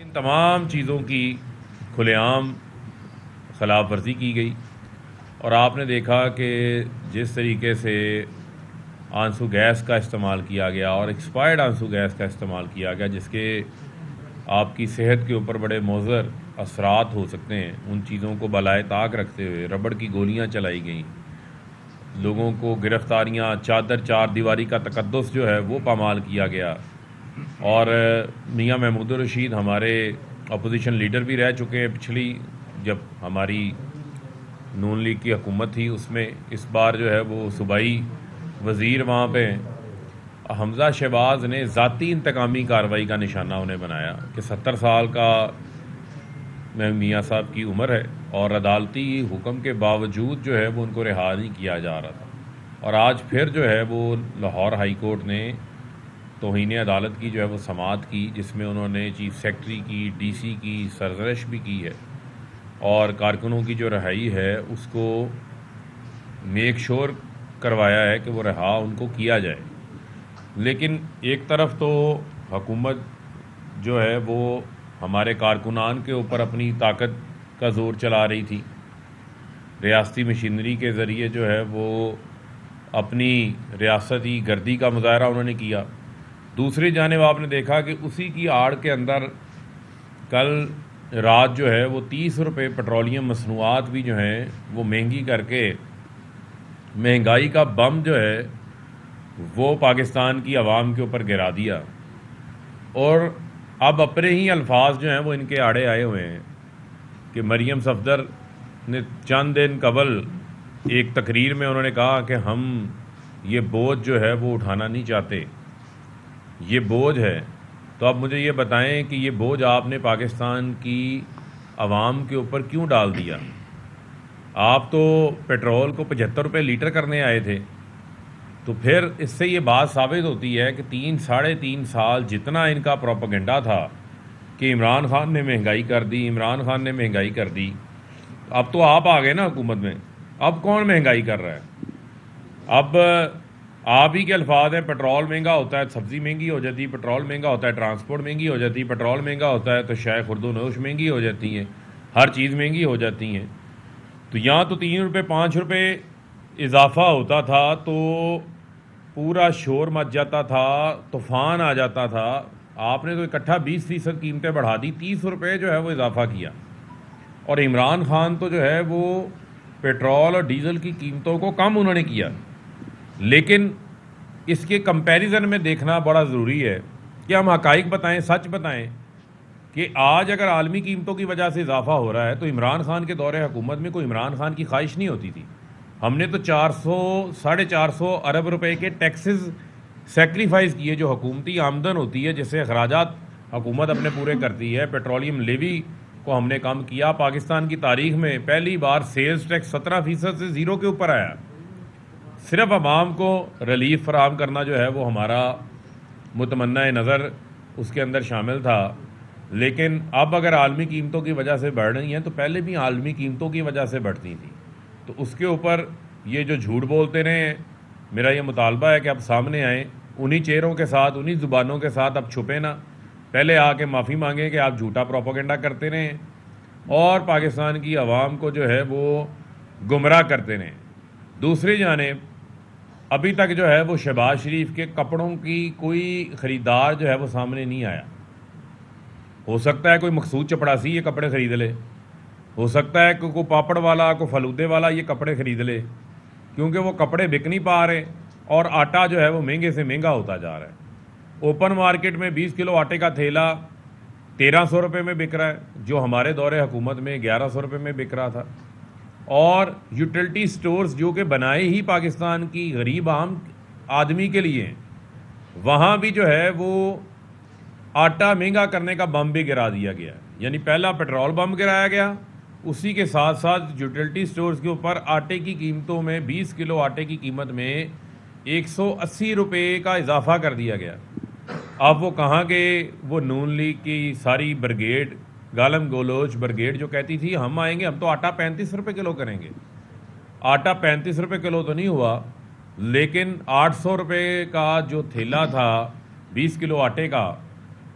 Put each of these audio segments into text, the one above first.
ان تمام چیزوں کی کھلے عام خلاف ورزی کی گئی، اور آپ نے دیکھا کہ جس طریقے سے آنسو گیس کا استعمال کیا گیا اور ایکسپائرڈ آنسو گیس کا استعمال کیا گیا، جس کے آپ کی صحت کے اوپر بڑے مضر اثرات ہو سکتے ہیں، ان چیزوں کو بالائے طاق رکھتے ہوئے ربڑ کی گولیاں چلائی گئیں، لوگوں کو گرفتاریاں، چار دیواری کا تقدس جو ہے وہ پامال کیا گیا، اور میاں محمود الرشید ہمارے اپوزیشن لیڈر بھی رہ چکے ہیں پچھلی، جب ہماری نون لیگ کی حکومت تھی اس میں، اس بار جو ہے وہ صوبائی وزیر وہاں پہ حمزہ شہباز نے ذاتی انتقامی کارروائی کا نشانہ انہیں بنایا کہ 70 سال کا میاں صاحب کی عمر ہے اور عدالتی حکم کے باوجود جو ہے وہ ان کو رہا نہیں کیا جا رہا تھا، اور آج پھر جو ہے وہ لاہور ہائی کورٹ نے توہین عدالت کی جو ہے وہ سماعت کی، جس میں انہوں نے چیف سیکرٹری کی، ڈی سی کی سرزنش بھی کی ہے، اور کارکنوں کی جو رہائی ہے اس کو میک شور کروایا ہے کہ وہ رہا ان کو کیا جائے۔ لیکن ایک طرف تو حکومت جو ہے وہ ہمارے کارکنان کے اوپر اپنی طاقت کا زور چلا رہی تھی، ریاستی مشینری کے ذریعے جو ہے وہ اپنی ریاستی گردی کا مظاہرہ انہوں نے کیا، دوسری جانب آپ نے دیکھا کہ اسی کی آڑ کے اندر کل رات جو ہے وہ 30 روپے پیٹرولیم مصنوعات بھی جو ہیں وہ مہنگی کر کے مہنگائی کا بم جو ہے وہ پاکستان کی عوام کے اوپر گرا دیا، اور اب اپنے ہی الفاظ جو ہیں وہ ان کے آڑے آئے ہوئے ہیں کہ مریم صفدر نے چند دن قبل ایک تقریر میں انہوں نے کہا کہ ہم یہ بوجھ جو ہے وہ اٹھانا نہیں چاہتے، یہ بوجھ ہے۔ تو اب مجھے یہ بتائیں کہ یہ بوجھ آپ نے پاکستان کی عوام کے اوپر کیوں ڈال دیا؟ آپ تو پیٹرول کو 75 روپے لیٹر کرنے آئے تھے، تو پھر اس سے یہ بات ثابت ہوتی ہے کہ 3 سال جتنا ان کا پروپیگنڈا تھا کہ عمران خان نے مہنگائی کر دی، عمران خان نے مہنگائی کر دی، اب تو آپ آ گئے نا حکومت میں، اب کون مہنگائی کر رہا ہے؟ اب آپ ہی کے الفاظ ہیں، پیٹرول مہنگا ہوتا ہے سبزی مہنگی ہو جاتی ہے، پیٹرول مہنگا ہوتا ہے ٹرانسپورٹ مہنگی ہو جاتی ہے، پیٹرول مہنگا ہوتا ہے تو شائع خورد و نوش مہنگی ہو جاتی ہیں، ہر چیز مہنگی ہو جاتی ہیں۔ تو یہاں تو 3 روپے 5 روپے اضافہ ہوتا تھا تو پورا شور مچ جاتا تھا، طوفان آ جاتا تھا، آپ نے تو اکٹھا 20% قیمتیں بڑھا دی، 30 روپے جو ہے وہ اضافہ کیا، اور عمران خان تو جو ہے وہ پیٹرول اور ڈیزل کی قیمتوں کو کم انہوں نے کیا۔ لیکن اس کے کمپیریزن میں دیکھنا بڑا ضروری ہے کہ ہم حقائق بتائیں، سچ بتائیں کہ آج اگر عالمی قیمتوں کی وجہ سے اضافہ ہو رہا ہے تو عمران خان کے دور حکومت میں کوئی عمران خان کی خواہش نہیں ہوتی تھی، ہم نے تو 400-450 ارب روپے کے ٹیکسز سیکریفائز کیے، جو حکومتی آمدن ہوتی ہے جس سے اخراجات حکومت اپنے پورے کرتی ہے، پیٹرولیم لیوی کو ہم نے کم کیا، پاکستان کی تاریخ میں پہلی بار سیلز ٹیکس 17% سے زیرو کے اوپر آیا، صرف عوام کو ریلیف فراہم کرنا جو ہے وہ ہمارا متمنہ نظر اس کے اندر شامل تھا۔ لیکن اب اگر عالمی قیمتوں کی وجہ سے بڑھ رہی ہیں تو پہلے بھی عالمی قیمتوں کی وجہ سے بڑھتی تھیں، تو اس کے اوپر یہ جو جھوٹ بولتے رہے ہیں، میرا یہ مطالبہ ہے کہ اب سامنے آئیں، انہی چہروں کے ساتھ، انہی زبانوں کے ساتھ اب چھپے نہ، پہلے آ کے معافی مانگیں کہ آپ جھوٹا پروپیگنڈا کرتے رہے ہیں اور پاکستان کی عوام کو جو ہے وہ گمراہ کرتے رہے۔ دوسری جانب ابھی تک جو ہے وہ شہباز شریف کے کپڑوں کی کوئی خریدار جو ہے وہ سامنے نہیں آیا، ہو سکتا ہے کوئی مقصود چپڑاسی یہ کپڑے خرید لے، ہو سکتا ہے کہ کوئی پاپڑ والا، کوئی فلودے والا یہ کپڑے خرید لے، کیونکہ وہ کپڑے بک نہیں پا رہے اور آٹا جو ہے وہ مہنگے سے مہنگا ہوتا جا رہا ہے۔ اوپن مارکیٹ میں 20 کلو آٹے کا تھیلا 1300 روپے میں بک رہا ہے، جو ہمارے دور حکومت میں 1100 روپے میں بک رہا تھا، اور یوٹیلٹی سٹورز جو کہ بنائے ہی پاکستان کی غریب عام آدمی کے لیے ہیں، وہاں بھی جو ہے وہ آٹا مہنگا کرنے کا بم بھی گرا دیا گیا، یعنی پہلا پیٹرول بم گرایا گیا، اسی کے ساتھ ساتھ یوٹیلٹی سٹورز کے اوپر آٹے کی قیمتوں میں 20 کلو آٹے کی قیمت میں 180 روپے کا اضافہ کر دیا گیا۔ اب وہ کہاں گئے وہ نون لیگ کی ساری برگیڈ، گالم گولوچ برگیڈ جو کہتی تھی ہم آئیں گے، ہم تو آٹا 35 روپے کلو کریں گے، آٹا 35 روپے کلو تو نہیں ہوا، لیکن 800 روپے کا جو تھیلا تھا 20 کلو آٹے کا،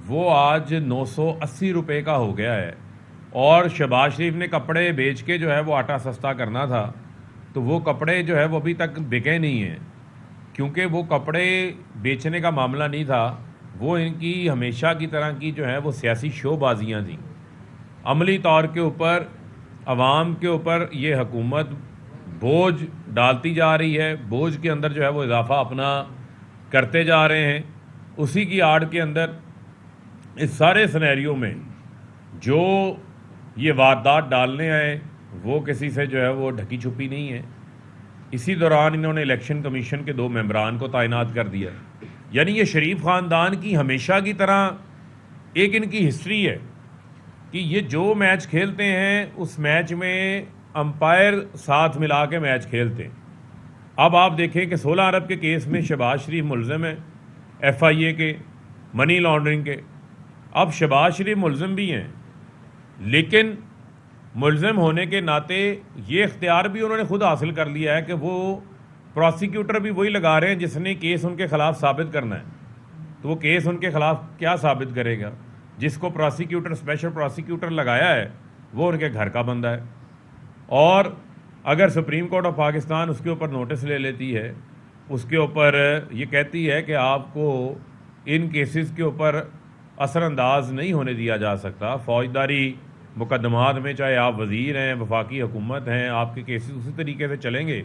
وہ آج 980 روپے کا ہو گیا ہے، اور شہباز شریف نے کپڑے بیچ کے جو ہے وہ آٹا سستا کرنا تھا، تو وہ کپڑے جو ہے وہ ابھی تک بکے نہیں ہیں، کیونکہ وہ کپڑے بیچنے کا معاملہ نہیں تھا، وہ ان کی ہمیشہ کی طرح کی جو ہے وہ سیاسی شو بازیاں تھیں۔ عملی طور کے اوپر عوام کے اوپر یہ حکومت بوجھ ڈالتی جا رہی ہے، بوجھ کے اندر جو ہے وہ اضافہ اپنا کرتے جا رہے ہیں۔ اسی کی آڑ کے اندر اس سارے سینیریو میں جو یہ واردات ڈالنے آئے وہ کسی سے جو ہے وہ ڈھکی چھپی نہیں ہے۔ اسی دوران انہوں نے الیکشن کمیشن کے 2 ممبران کو تعینات کر دیا، یعنی یہ شریف خاندان کی ہمیشہ کی طرح ایک ان کی ہسٹری ہے کہ یہ جو میچ کھیلتے ہیں اس میچ میں امپائر ساتھ ملا کے میچ کھیلتے ہیں۔ اب آپ دیکھیں کہ 16 ارب کے کیس میں شہباز شریف ملزم ہے، ایف آئی اے کے منی لانڈرنگ کے۔ اب شہباز شریف ملزم بھی ہیں، لیکن ملزم ہونے کے ناطے یہ اختیار بھی انہوں نے خود حاصل کر لیا ہے کہ وہ پروسیکیوٹر بھی وہی لگا رہے ہیں جس نے کیس ان کے خلاف ثابت کرنا ہے۔ تو وہ کیس ان کے خلاف کیا ثابت کرے گا؟ جس کو پروسیکیوٹر اسپیشل پروسیکیوٹر لگایا ہے وہ ان کے گھر کا بندہ ہے، اور اگر سپریم کورٹ آف پاکستان اس کے اوپر نوٹس لے لیتی ہے، اس کے اوپر یہ کہتی ہے کہ آپ کو ان کیسز کے اوپر اثر انداز نہیں ہونے دیا جا سکتا، فوجداری مقدمات میں چاہے آپ وزیر ہیں، وفاقی حکومت ہیں، آپ کے کیسز اسی طریقے سے چلیں گے،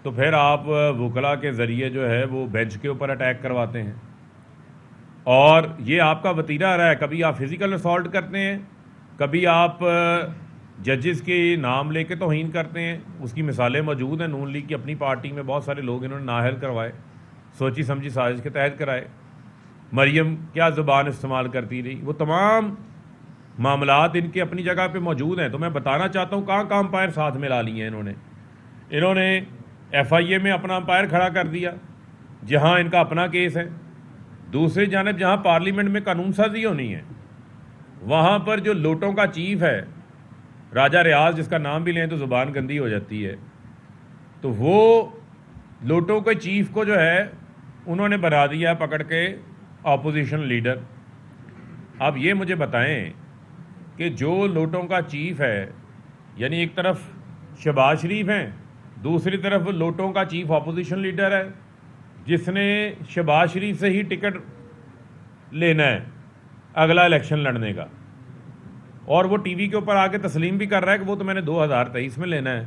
تو پھر آپ وکلاء کے ذریعے جو ہے وہ بینچ کے اوپر اٹیک کرواتے ہیں، اور یہ آپ کا وتیرہ رہا ہے۔ کبھی آپ فزیکل اسالٹ کرتے ہیں، کبھی آپ ججز کے نام لے کے توہین کرتے ہیں۔ اس کی مثالیں موجود ہیں، نون لیگ کی اپنی پارٹی میں بہت سارے لوگ انہوں نے نااہل کروائے، سوچی سمجھی سازش کے تحت کرائے۔ مریم کیا زبان استعمال کرتی رہی، وہ تمام معاملات ان کے اپنی جگہ پہ موجود ہیں۔ تو میں بتانا چاہتا ہوں کہاں امپائر ساتھ میں لا لیے ہیں انہوں نے ایف آئی اے میں اپنا امپائر کھڑا کر دیا جہاں ان کا اپنا کیس ہے، دوسری جانب جہاں پارلیمنٹ میں قانون سازی ہونی ہے وہاں پر جو لوٹوں کا چیف ہے راجہ ریاض، جس کا نام بھی لیں تو زبان گندی ہو جاتی ہے، تو وہ لوٹوں کے چیف کو جو ہے انہوں نے بنا دیا پکڑ کے اپوزیشن لیڈر۔ اب یہ مجھے بتائیں کہ جو لوٹوں کا چیف ہے، یعنی ایک طرف شہباز شریف ہیں، دوسری طرف لوٹوں کا چیف اپوزیشن لیڈر ہے جس نے شہباز شریف سے ہی ٹکٹ لینا ہے اگلا الیکشن لڑنے کا، اور وہ ٹی وی کے اوپر آ کے تسلیم بھی کر رہا ہے کہ وہ تو میں نے 2023 میں لینا ہے،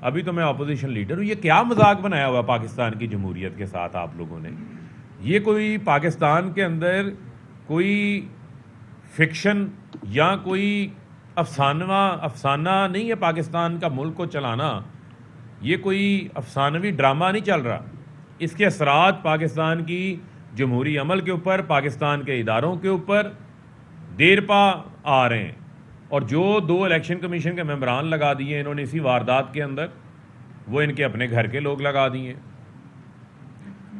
ابھی تو میں اپوزیشن لیڈر ہوں۔ یہ کیا مذاق بنایا ہوا پاکستان کی جمہوریت کے ساتھ آپ لوگوں نے؟ یہ کوئی پاکستان کے اندر کوئی فکشن یا کوئی افسانہ نہیں ہے پاکستان کا ملک کو چلانا، یہ کوئی افسانوی ڈرامہ نہیں چل رہا۔ اس کے اثرات پاکستان کی جمہوری عمل کے اوپر، پاکستان کے اداروں کے اوپر دیر پا آ رہے ہیں، اور جو 2 الیکشن کمیشن کے ممبران لگا دیے انہوں نے اسی واردات کے اندر، وہ ان کے اپنے گھر کے لوگ لگا دیے۔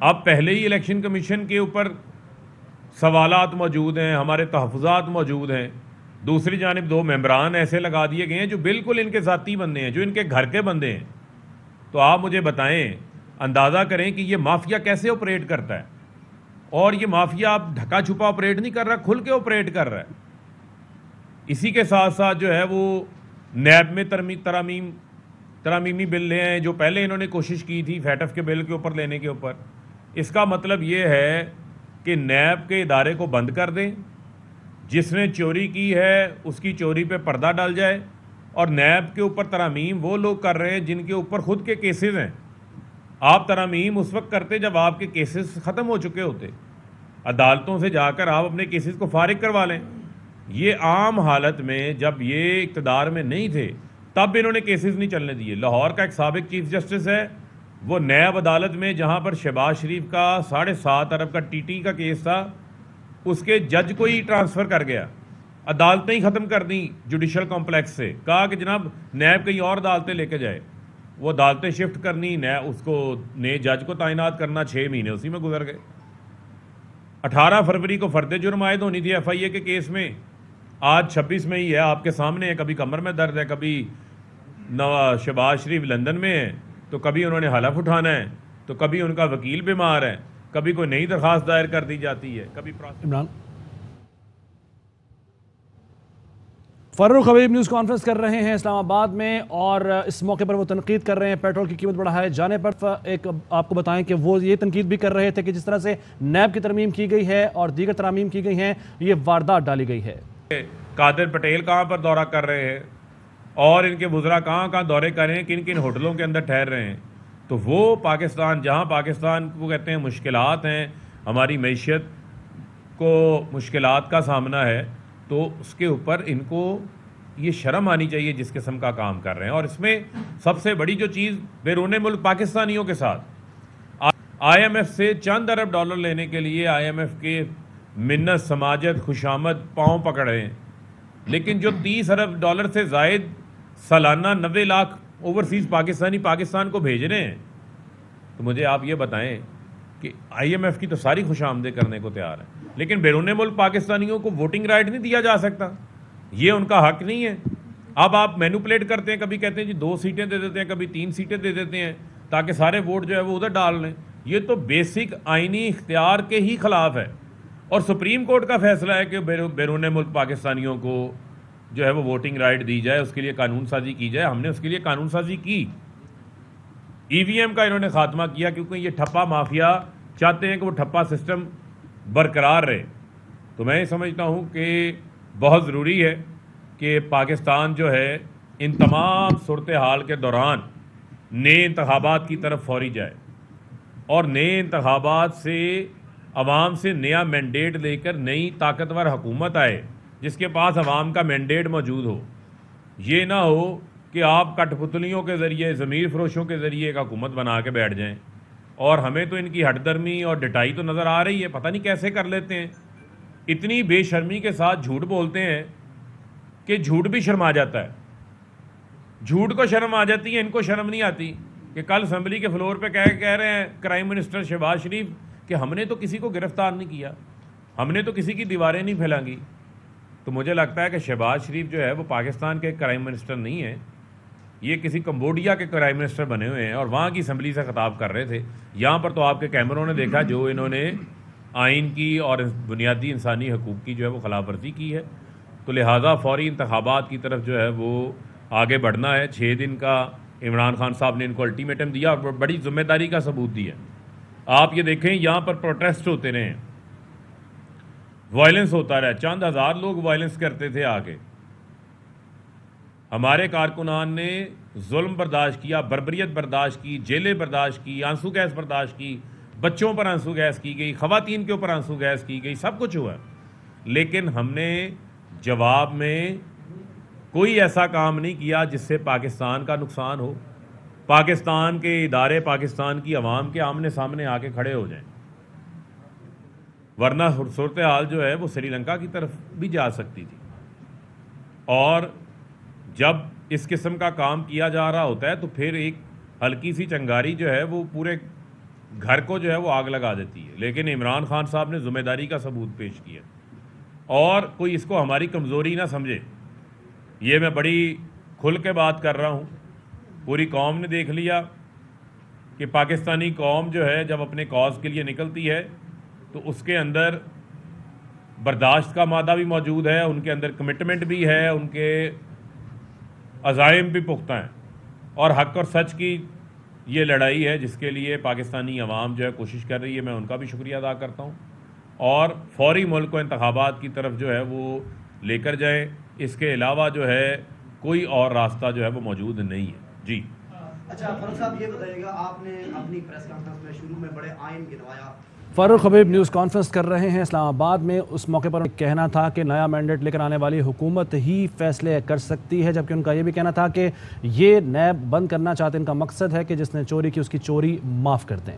اب پہلے ہی الیکشن کمیشن کے اوپر سوالات موجود ہیں، ہمارے تحفظات موجود ہیں، دوسری جانب 2 ممبران ایسے لگا دیے گئے ہیں جو بالکل ان کے ذاتی بندے ہیں، جو ان کے گھر کے بندے ہیں۔ تو آپ مجھے بتائیں، اندازہ کریں کہ یہ مافیا کیسے آپریٹ کرتا ہے، اور یہ مافیا اب ڈھکا چھپا آپریٹ نہیں کر رہا، کھل کے آپریٹ کر رہا ہے۔ اسی کے ساتھ ساتھ جو ہے وہ نیب میں ترمیمی بل لے ہیں، جو پہلے انہوں نے کوشش کی تھی فیٹف کے بل کے اوپر لینے کے اوپر۔ اس کا مطلب یہ ہے کہ نیب کے ادارے کو بند کر دیں، جس نے چوری کی ہے اس کی چوری پہ پردہ ڈال جائے، اور نیب کے اوپر ترامیم وہ لوگ کر رہے ہیں جن کے اوپر خود کے کیسز ہیں۔ آپ ترامیم اس وقت کرتے جب آپ کے کیسز ختم ہو چکے ہوتے، عدالتوں سے جا کر آپ اپنے کیسز کو فارغ کروا لیں۔ یہ عام حالت میں جب یہ اقتدار میں نہیں تھے تب انہوں نے کیسز نہیں چلنے دیے۔ لاہور کا ایک سابق چیف جسٹس ہے، وہ نیب عدالت میں جہاں پر شہباز شریف کا 7.5 ارب کا ٹی ٹی کا کیس تھا، اس کے جج کو ہی ٹرانسفر کر گیا، عدالتیں ہی ختم کر دیں جوڈیشل کمپلیکس سے، کہا کہ جناب نیب کہیں اور عدالتیں لے کے جائے۔ وہ عدالتیں شفٹ کرنی، اس کو نئے جج کو تعینات کرنا، 6 مہینے اسی میں گزر گئے۔ 18 فروری کو فرد جرم عائد ہونی تھی ایف آئی اے کے کیس میں، آج 26 میں ہی ہے، آپ کے سامنے ہے۔ کبھی کمر میں درد ہے، کبھی شہباز شریف لندن میں ہے، تو کبھی انہوں نے حلف اٹھانا ہے، تو کبھی ان کا وکیل بیمار ہے، کبھی کوئی نئی درخواست دائر کر دی جاتی ہے، کبھی عمران فاروق حبیب نیوز کانفرنس کر رہے ہیں اسلام آباد میں، اور اس موقع پر وہ تنقید کر رہے ہیں پیٹرول کی قیمت بڑھائے جانے پر۔ ایک آپ کو بتائیں کہ وہ یہ تنقید بھی کر رہے تھے کہ جس طرح سے نیب کی ترمیم کی گئی ہے اور دیگر ترامیم کی گئی ہیں، یہ واردات ڈالی گئی ہے۔ قادر پٹیل کہاں پر دورہ کر رہے ہیں اور ان کے وزراء کہاں دورے کر رہے ہیں، کن کن ہوٹلوں کے اندر ٹھہر رہے ہیں، تو وہ پاکستان، جہاں پاکستان کو کہتے ہیں مشکلات ہیں، ہماری معیشت کو مشکلات کا سامنا ہے، تو اس کے اوپر ان کو یہ شرم آنی چاہیے جس قسم کا کام کر رہے ہیں۔ اور اس میں سب سے بڑی جو چیز، بیرون ملک پاکستانیوں کے ساتھ آئی ایم ایف سے چند ارب ڈالر لینے کے لیے آئی ایم ایف کے منت، سماجت، خوشامد پاؤں پکڑ رہے ہیں، لیکن جو 30 ارب ڈالر سے زائد سالانہ 90 لاکھ اوورسیز پاکستانی پاکستان کو بھیج رہے ہیں، تو مجھے آپ یہ بتائیں کہ آئی ایم ایف کی تو ساری خوش آمدید کرنے کو تیار ہے، لیکن بیرون ملک پاکستانیوں کو ووٹنگ رائٹ نہیں دیا جا سکتا، یہ ان کا حق نہیں ہے۔ اب آپ مینوپولیٹ کرتے ہیں، کبھی کہتے ہیں جی 2 سیٹیں دے دیتے ہیں، کبھی 3 سیٹیں دے دیتے ہیں تاکہ سارے ووٹ جو ہے وہ ادھر ڈال لیں۔ یہ تو بیسک آئینی اختیار کے ہی خلاف ہے، اور سپریم کورٹ کا فیصلہ ہے کہ بیرون ملک پاکستانیوں کو جو ہے وہ ووٹنگ رائٹ دی جائے، اس کے لیے قانون سازی کی جائے۔ ہم نے اس کے لیے قانون سازی کی، ای وی ایم کا انہوں نے خاتمہ کیا، کیونکہ یہ ٹھپا مافیا چاہتے ہیں کہ وہ ٹھپا سسٹم برقرار رہے۔ تو میں سمجھتا ہوں کہ بہت ضروری ہے کہ پاکستان جو ہے ان تمام صورتحال کے دوران نئے انتخابات کی طرف فوری جائے، اور نئے انتخابات سے عوام سے نیا مینڈیٹ لے کر نئی طاقتور حکومت آئے جس کے پاس عوام کا مینڈیٹ موجود ہو۔ یہ نہ ہو کہ آپ کٹ پتلیوں کے ذریعے، ضمیر فروشوں کے ذریعے ایک حکومت بنا کے بیٹھ جائیں، اور ہمیں تو ان کی ہٹ درمی اور ڈٹائی تو نظر آ رہی ہے، پتہ نہیں کیسے کر لیتے ہیں، اتنی بے شرمی کے ساتھ جھوٹ بولتے ہیں کہ جھوٹ بھی شرم آ جاتا ہے۔ جھوٹ کو شرم آ جاتی ہے، ان کو شرم نہیں آتی کہ کل اسمبلی کے فلور پہ کہہ رہے ہیں کرائم منسٹر شہباز شریف کہ ہم نے تو کسی کو گرفتار نہیں کیا، ہم نے تو کسی کی دیواریں نہیں پھیلانگی۔ تو مجھے لگتا ہے کہ شہباز شریف جو ہے وہ پاکستان کے کرائم منسٹر نہیں ہے، یہ کسی کمبوڈیا کے کرائم منسٹر بنے ہوئے ہیں، اور وہاں کی اسمبلی سے خطاب کر رہے تھے۔ یہاں پر تو آپ کے کیمروں نے دیکھا جو انہوں نے آئین کی اور بنیادی انسانی حقوق کی جو ہے وہ خلاف ورزی کی ہے۔ تو لہٰذا فوری انتخابات کی طرف جو ہے وہ آگے بڑھنا ہے۔ 6 دن کا عمران خان صاحب نے ان کو الٹیمیٹم دیا اور بڑی ذمہ داری کا ثبوت دیا۔ آپ یہ دیکھیں یہاں پر پروٹیسٹ ہوتے رہے ہیں، وائلنس ہوتا رہا، چند ہزار لوگ وائلنس کرتے تھے آگے، ہمارے کارکنان نے ظلم برداشت کیا، بربریت برداشت کی، جیلیں برداشت کی، آنسو گیس برداشت کی، بچوں پر آنسو گیس کی گئی، خواتین کے اوپر آنسو گیس کی گئی، سب کچھ ہوا، لیکن ہم نے جواب میں کوئی ایسا کام نہیں کیا جس سے پاکستان کا نقصان ہو، پاکستان کے ادارے پاکستان کی عوام کے آمنے سامنے آ کے کھڑے ہو جائیں، ورنہ صورتحال جو ہے وہ سری لنکا کی طرف بھی جا سکتی تھی۔ اور جب اس قسم کا کام کیا جا رہا ہوتا ہے تو پھر ایک ہلکی سی چنگاری جو ہے وہ پورے گھر کو جو ہے وہ آگ لگا دیتی ہے، لیکن عمران خان صاحب نے ذمہ داری کا ثبوت پیش کیا، اور کوئی اس کو ہماری کمزوری نہ سمجھے، یہ میں بڑی کھل کے بات کر رہا ہوں۔ پوری قوم نے دیکھ لیا کہ پاکستانی قوم جو ہے جب اپنے کاز کے لیے نکلتی ہے تو اس کے اندر برداشت کا مادہ بھی موجود ہے، ان کے اندر کمٹمنٹ بھی ہے، ان کے عزائم بھی پختہ ہیں، اور حق اور سچ کی یہ لڑائی ہے جس کے لیے پاکستانی عوام جو ہے کوشش کر رہی ہے، میں ان کا بھی شکریہ ادا کرتا ہوں، اور فوری ملک کو انتخابات کی طرف جو ہے وہ لے کر جائیں۔ اس کے علاوہ جو ہے کوئی اور راستہ جو ہے وہ موجود نہیں ہے۔ جی اچھا فاروق صاحب، یہ بتائیے گا، آپ نے اپنی پریس کانفرنس میں شروع میں بڑے آئین گنوایا۔ فاروق حبیب نیوز کانفرنس کر رہے ہیں اسلام آباد میں، اس موقع پر کہنا تھا کہ نیا مینڈیٹ لے کر آنے والی حکومت ہی فیصلے کر سکتی ہے، جبکہ ان کا یہ بھی کہنا تھا کہ یہ نیب بند کرنا چاہتے ہیں، ان کا مقصد ہے کہ جس نے چوری کی اس کی چوری معاف کر دیں۔